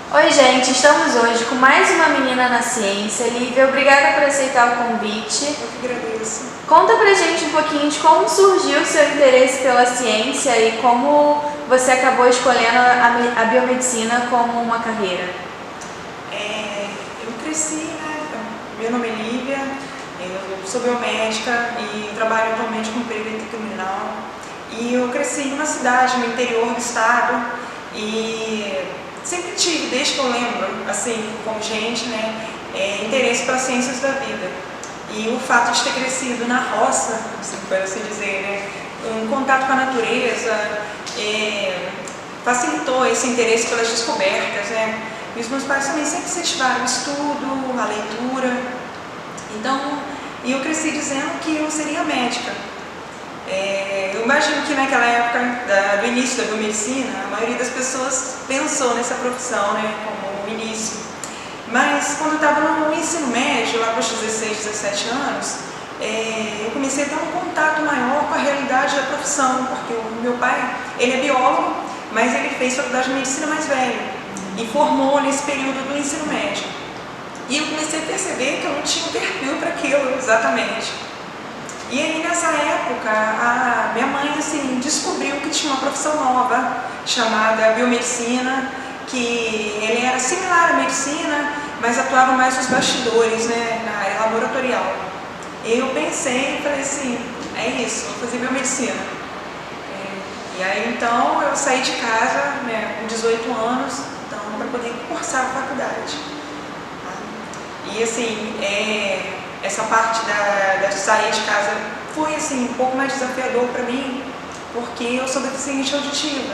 Oi, gente, estamos hoje com mais uma menina na ciência. Lívia, obrigada por aceitar o convite. Eu que agradeço. Conta pra gente um pouquinho de como surgiu o seu interesse pela ciência e como você acabou escolhendo a biomedicina como uma carreira. Eu cresci, né? Meu nome é Lívia, eu sou biomédica e trabalho atualmente como perito criminal. E eu cresci numa cidade no interior do estado e sempre tive, desde que eu lembro, assim, como gente, né, interesse pelas ciências da vida. E o fato de ter crescido na roça, assim, por assim dizer, né, um contato com a natureza, facilitou esse interesse pelas descobertas, né. E os meus pais também sempre incentivaram o estudo, a leitura. Então, eu cresci dizendo que eu seria médica. Eu imagino que naquela época do início da biomedicina, a maioria das pessoas pensou nessa profissão, né, como início. Mas quando eu estava no ensino médio, lá para os 16, 17 anos, eu comecei a ter um contato maior com a realidade da profissão, porque o meu pai, ele é biólogo, mas ele fez faculdade de medicina mais velho e formou nesse período do ensino médio. E eu comecei a perceber que eu não tinha um perfil para aquilo exatamente. E aí nessa época, a minha mãe assim, descobriu que tinha uma profissão nova, chamada biomedicina, que ele era similar à medicina, mas atuava mais nos bastidores, né, na área laboratorial. E eu pensei e falei assim, é isso, vou fazer biomedicina. E aí então eu saí de casa, né, com 18 anos, então, para poder cursar a faculdade. E assim, essa parte de sair de casa foi assim, um pouco mais desafiador para mim, porque eu sou deficiente auditiva.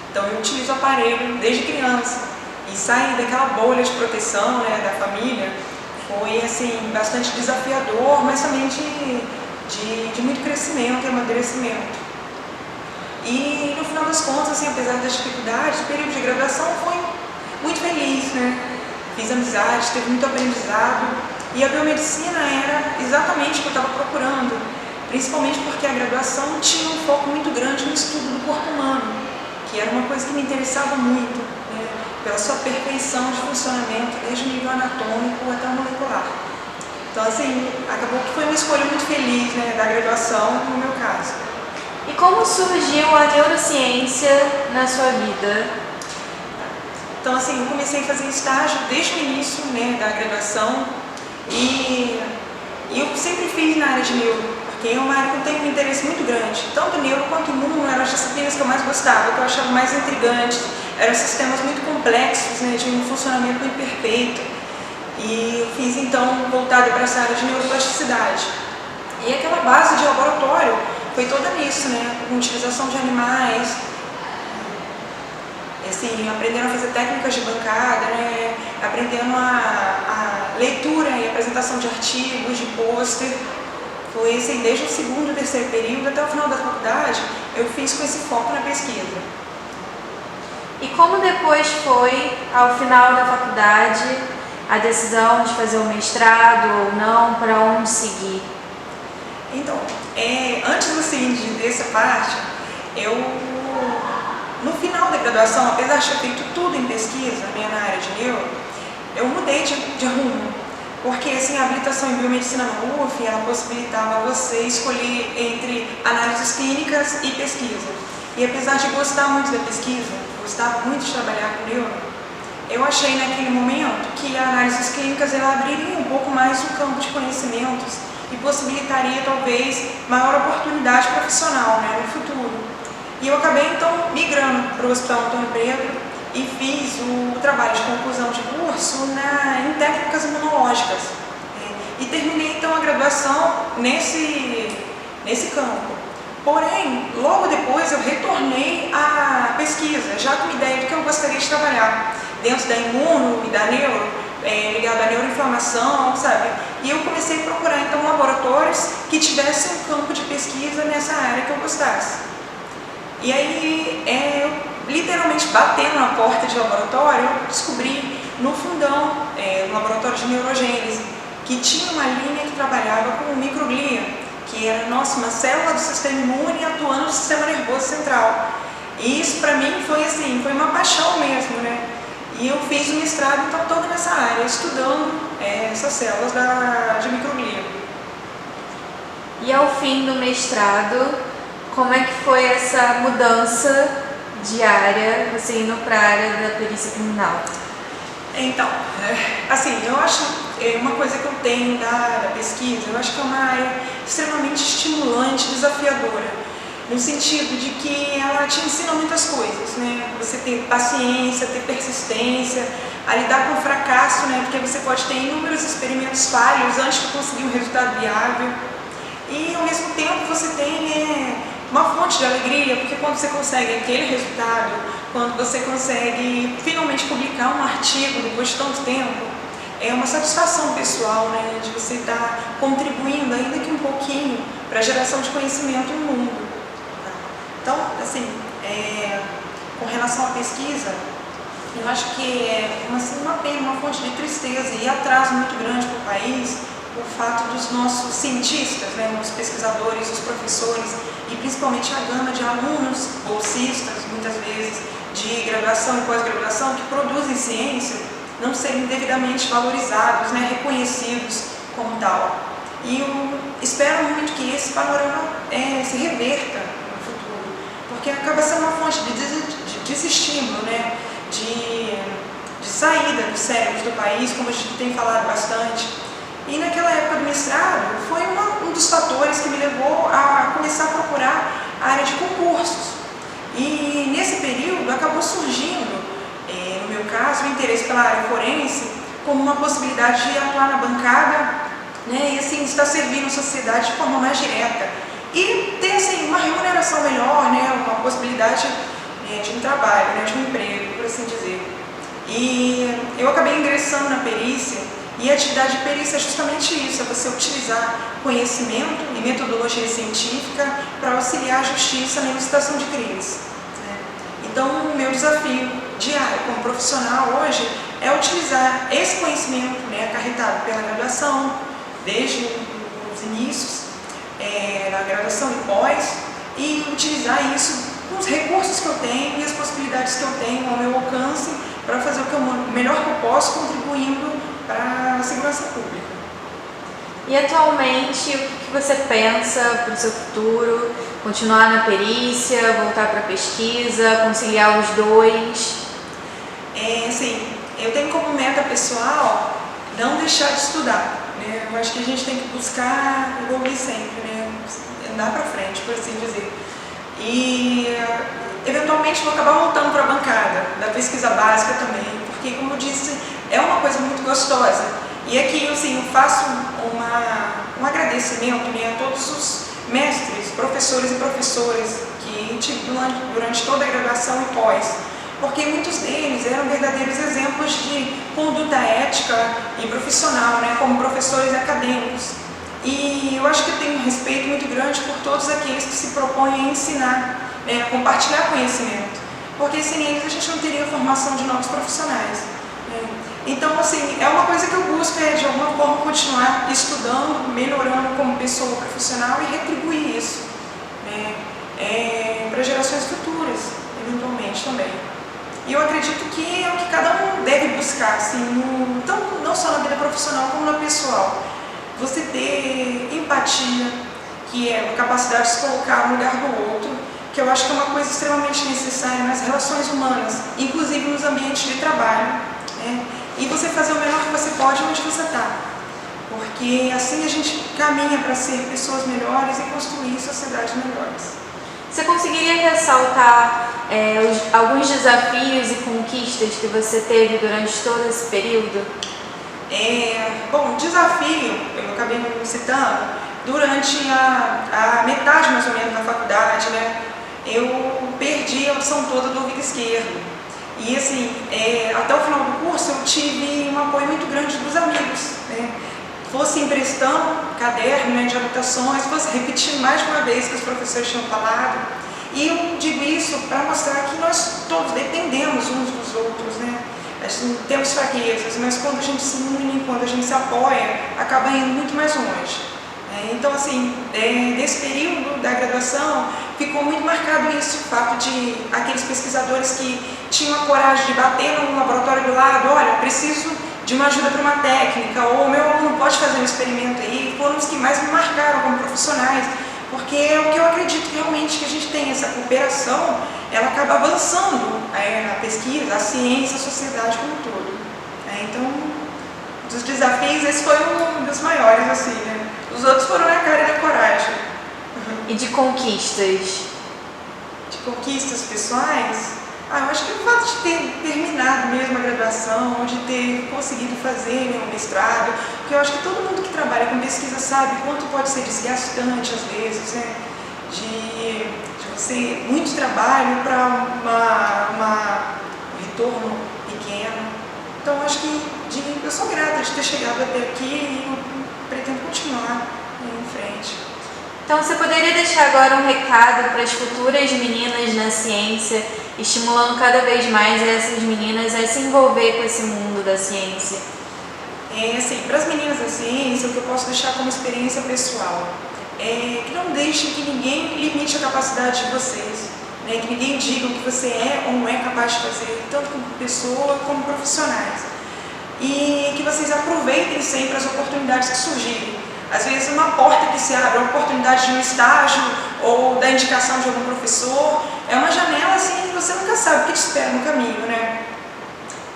Então eu utilizo o aparelho desde criança. E sair daquela bolha de proteção, né, da família foi assim, bastante desafiador, mas também de muito crescimento e amadurecimento. E no final das contas, assim, apesar das dificuldades, o período de graduação foi muito feliz, né? Fiz amizades, teve muito aprendizado. E a biomedicina era exatamente o que eu estava procurando, principalmente porque a graduação tinha um foco muito grande no estudo do corpo humano, que era uma coisa que me interessava muito, né, pela sua perfeição de funcionamento, desde o nível anatômico até o molecular. Então, assim, acabou que foi uma escolha muito feliz, né, da graduação, no meu caso. E como surgiu a neurociência na sua vida? Então, assim, eu comecei a fazer estágio desde o início, né, da graduação e eu sempre fiz na área de neuro, porque é uma área que eu tenho um interesse muito grande. Tanto neuro quanto imuno eram as disciplinas que eu mais gostava, que eu achava mais intrigantes. Eram sistemas muito complexos, né, de um funcionamento muito perfeito. E eu fiz, então, voltada para essa área de neuroplasticidade. E aquela base de laboratório foi toda nisso, né, com utilização de animais, assim, aprendendo a fazer técnicas de bancada, né, aprendendo a leitura e apresentação de artigos, de pôster. Foi assim, desde o segundo e terceiro período até o final da faculdade, eu fiz com esse foco na pesquisa. E como depois foi, ao final da faculdade, a decisão de fazer o mestrado ou não, para onde seguir? Então, antes assim, dessa parte, no final da graduação, apesar de ter feito tudo em pesquisa, na área de neuro, eu mudei de rumo, porque assim, a habilitação em biomedicina na UF, ela possibilitava você escolher entre análises clínicas e pesquisa. E apesar de gostar muito da pesquisa, gostar muito de trabalhar com neuro, eu achei naquele momento que as análises clínicas ela abriria um pouco mais o campo de conhecimentos e possibilitaria talvez maior oportunidade profissional, né, no futuro. E eu acabei então migrando para o Hospital Antônio Pedro e fiz o trabalho de conclusão de curso em técnicas imunológicas. E terminei então a graduação nesse campo. Porém, logo depois eu retornei à pesquisa, já com a ideia de que eu gostaria de trabalhar dentro da imuno e da neuro, ligado à neuroinflamação, sabe? E eu comecei a procurar então laboratórios que tivessem um campo de pesquisa nessa área que eu gostasse. E aí, literalmente batendo na porta de laboratório, eu descobri no fundão, no laboratório de neurogênese, que tinha uma linha que trabalhava com microglia, que era, uma célula do sistema imune atuando no sistema nervoso central. E isso para mim foi assim, foi uma paixão mesmo, né? E eu fiz o mestrado, então, toda nessa área, estudando essas células de microglia. E ao fim do mestrado, como é que foi essa mudança de área, você indo para a área da perícia criminal? Então, assim, eu acho uma coisa que eu tenho da pesquisa, eu acho que é uma área extremamente estimulante, desafiadora, no sentido de que ela te ensina muitas coisas, né? Você ter paciência, ter persistência, a lidar com o fracasso, né? Porque você pode ter inúmeros experimentos falhos antes de conseguir um resultado viável. E ao mesmo tempo você tem uma fonte de alegria, porque quando você consegue aquele resultado, quando você consegue finalmente publicar um artigo depois de tanto tempo, é uma satisfação pessoal, né? De você estar contribuindo ainda que um pouquinho para a geração de conhecimento no mundo. Então, assim, com relação à pesquisa, eu acho que é uma pena, uma fonte de tristeza e atraso muito grande para o país o fato dos nossos cientistas, né, os pesquisadores, os professores e principalmente a gama de alunos bolsistas, muitas vezes de graduação e pós-graduação, que produzem ciência, não serem devidamente valorizados, né, reconhecidos como tal. E eu espero muito que esse panorama se reverta no futuro, porque acaba sendo uma fonte de desestímulo, né, de saída dos cérebros do país, como a gente tem falado bastante. E naquela época do mestrado, foi um dos fatores que me levou a começar a procurar a área de concursos. E nesse período acabou surgindo, no meu caso, o interesse pela área forense como uma possibilidade de atuar na bancada, né, e assim, estar servindo a sociedade de forma mais direta. E ter assim, uma remuneração melhor, né, uma possibilidade de um trabalho, né, de um emprego, por assim dizer. E eu acabei ingressando na perícia. E a atividade de perícia é justamente isso, é você utilizar conhecimento e metodologia científica para auxiliar a justiça na elucidação de crimes. Então, o meu desafio diário como profissional hoje é utilizar esse conhecimento, né, acarretado pela graduação, desde os inícios, na graduação e pós, e utilizar isso com os recursos que eu tenho e as possibilidades que eu tenho ao meu alcance para fazer o melhor que eu posso, contribuindo para a segurança pública. E atualmente, o que você pensa para o seu futuro? Continuar na perícia, voltar para a pesquisa, conciliar os dois? Assim, eu tenho como meta pessoal não deixar de estudar, né? Eu acho que a gente tem que buscar evoluir sempre, né? Andar para frente, por assim dizer. E eventualmente vou acabar voltando para a bancada da pesquisa básica também, porque, como eu disse, é uma coisa muito gostosa. E aqui, assim, eu faço um agradecimento, né, a todos os mestres, professores e professoras que tive durante toda a graduação e pós, porque muitos deles eram verdadeiros exemplos de conduta ética e profissional, né, como professores e acadêmicos. E eu acho que eu tenho um respeito muito grande por todos aqueles que se propõem a ensinar, né, a compartilhar conhecimento, porque sem eles a gente não teria a formação de novos profissionais. Então, assim, é uma coisa que eu busco, de alguma forma continuar estudando, melhorando como pessoa profissional e retribuir isso, né, para gerações futuras, eventualmente também. E eu acredito que é o que cada um deve buscar, assim, não só na vida profissional como na pessoal. Você ter empatia, que é a capacidade de se colocar no lugar do outro, que eu acho que é uma coisa extremamente necessária nas relações humanas, inclusive nos ambientes de trabalho, né? E você fazer o melhor que você pode onde você está, porque assim a gente caminha para ser pessoas melhores e construir sociedades melhores. Você conseguiria ressaltar alguns desafios e conquistas que você teve durante todo esse período? Bom, desafio, eu acabei não citando, durante a metade mais ou menos da faculdade, né, eu perdi a audição toda do ouvido esquerdo. E assim, até o final do curso eu tive um apoio muito grande dos amigos, né? Fosse emprestando caderno, né, de anotações, fosse repetindo mais de uma vez que os professores tinham falado. E eu digo isso para mostrar que nós todos dependemos uns dos outros, né? Assim, temos fraquezas, mas quando a gente se une, quando a gente se apoia, acaba indo muito mais longe. Então, assim, nesse período da graduação, ficou muito marcado isso, o fato de aqueles pesquisadores que tinham a coragem de bater no laboratório do lado, olha, preciso de uma ajuda para uma técnica, ou meu aluno pode fazer um experimento aí, foram os que mais me marcaram como profissionais, porque é o que eu acredito realmente que a gente tem, essa cooperação, ela acaba avançando a pesquisa, a ciência, a sociedade como um todo. Então, dos desafios, esse foi um dos maiores, assim, né? Os outros foram na cara e na coragem. E de conquistas? De conquistas pessoais? Eu acho que o fato de ter terminado mesmo a graduação, de ter conseguido fazer um mestrado, porque eu acho que todo mundo que trabalha com pesquisa sabe quanto pode ser desgastante às vezes, né? De você, muito trabalho para um retorno pequeno. Então, eu acho que eu sou grata de ter chegado até aqui e eu pretendo continuar em frente. Então, você poderia deixar agora um recado para as futuras meninas na ciência, estimulando cada vez mais essas meninas a se envolver com esse mundo da ciência? Assim, para as meninas da ciência, o que eu posso deixar como experiência pessoal é que não deixem que ninguém limite a capacidade de vocês, né? Que ninguém diga o que você é ou não é capaz de fazer, tanto como pessoa como profissionais. E que vocês aproveitem sempre as oportunidades que surgirem. Às vezes uma porta que se abre, a oportunidade de um estágio ou da indicação de algum professor, é uma janela assim que você nunca sabe o que te espera no caminho, né?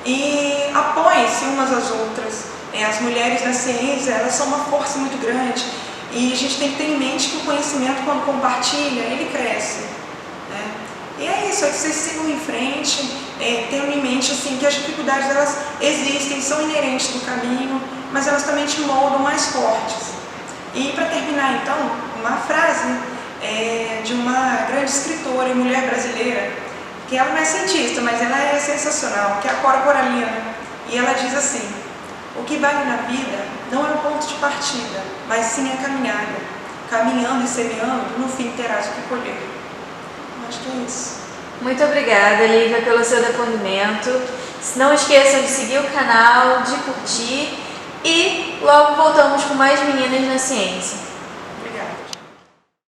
E apoiem-se umas às outras. As mulheres na ciência, elas são uma força muito grande e a gente tem que ter em mente que o conhecimento, quando compartilha, ele cresce, né? E é isso, é que vocês sigam em frente, tenham em mente assim, que as dificuldades elas existem, são inerentes do caminho, mas elas também te moldam mais fortes. E para terminar então, uma frase de uma grande escritora e mulher brasileira, que ela não é cientista, mas ela é sensacional, que é a Cora Coralina, e ela diz assim: o que vale na vida não é o ponto de partida, mas sim a caminhada. Caminhando e semeando, no fim terás o que colher. Acho que é isso. Muito obrigada, Lívia, pelo seu depoimento. Não esqueçam de seguir o canal, de curtir e logo voltamos com mais Meninas na Ciência.